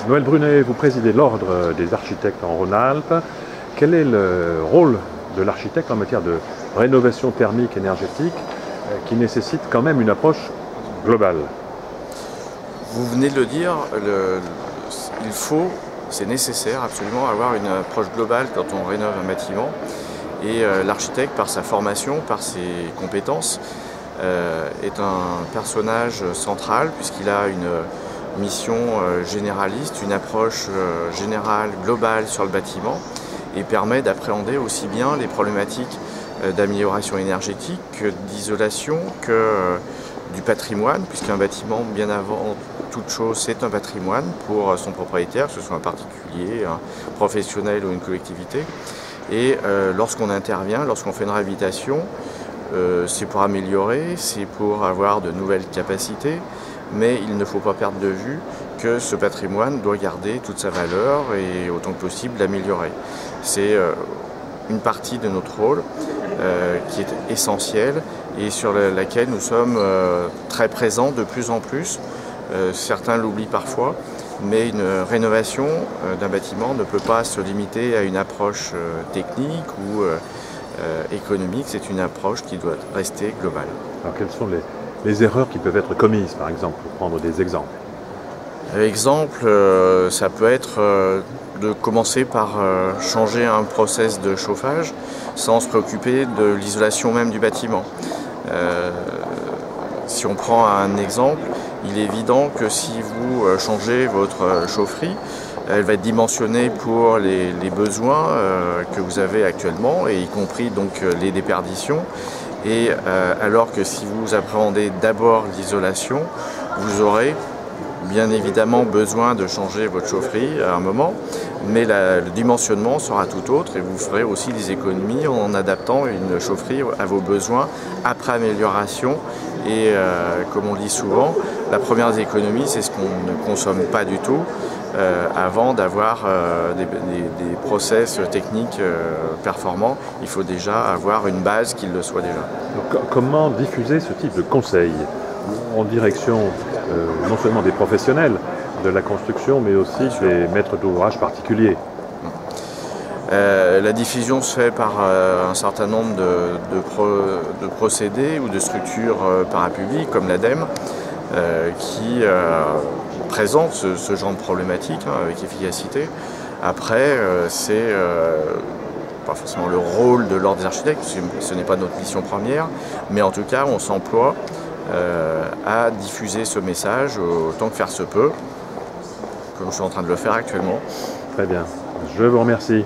Noël Brunet, vous présidez l'Ordre des architectes en Rhône-Alpes. Quel est le rôle de l'architecte en matière de rénovation thermique énergétique qui nécessite quand même une approche globale? Vous venez de le dire, c'est nécessaire absolument avoir une approche globale quand on rénove un bâtiment. Et l'architecte, par sa formation, par ses compétences, est un personnage central puisqu'il a une mission généraliste, une approche générale, globale sur le bâtiment et permet d'appréhender aussi bien les problématiques d'amélioration énergétique que d'isolation que du patrimoine, puisqu'un bâtiment, bien avant toute chose, c'est un patrimoine pour son propriétaire, que ce soit un particulier, un professionnel ou une collectivité. Et lorsqu'on intervient, lorsqu'on fait une réhabilitation, c'est pour améliorer, c'est pour avoir de nouvelles capacités, mais il ne faut pas perdre de vue que ce patrimoine doit garder toute sa valeur et autant que possible l'améliorer. C'est une partie de notre rôle qui est essentielle et sur laquelle nous sommes très présents de plus en plus. Certains l'oublient parfois, mais une rénovation d'un bâtiment ne peut pas se limiter à une approche technique ou économique, c'est une approche qui doit rester globale. Alors quelles sont les erreurs qui peuvent être commises, par exemple, pour prendre des exemples? Exemple, ça peut être de commencer par changer un process de chauffage sans se préoccuper de l'isolation même du bâtiment. Si on prend un exemple, il est évident que si vous changez votre chaufferie, elle va être dimensionnée pour les besoins que vous avez actuellement, et y compris donc les déperditions. Et alors que si vous appréhendez d'abord l'isolation, vous aurez bien évidemment besoin de changer votre chaufferie à un moment, mais le dimensionnement sera tout autre et vous ferez aussi des économies en adaptant une chaufferie à vos besoins après amélioration. Et comme on dit souvent, la première économie, c'est ce qu'on ne consomme pas du tout avant d'avoir des process techniques performants. Il faut déjà avoir une base qui le soit déjà. Donc, comment diffuser ce type de conseils en direction non seulement des professionnels de la construction, mais aussi des maîtres d'ouvrage particuliers? La diffusion se fait par un certain nombre de procédés ou de structures parapubliques comme l'ADEME qui présentent ce genre de problématiques avec efficacité. Après, c'est pas forcément le rôle de l'Ordre des architectes, ce n'est pas notre mission première, mais en tout cas on s'emploie à diffuser ce message autant que faire se peut, comme je suis en train de le faire actuellement. Très bien, je vous remercie.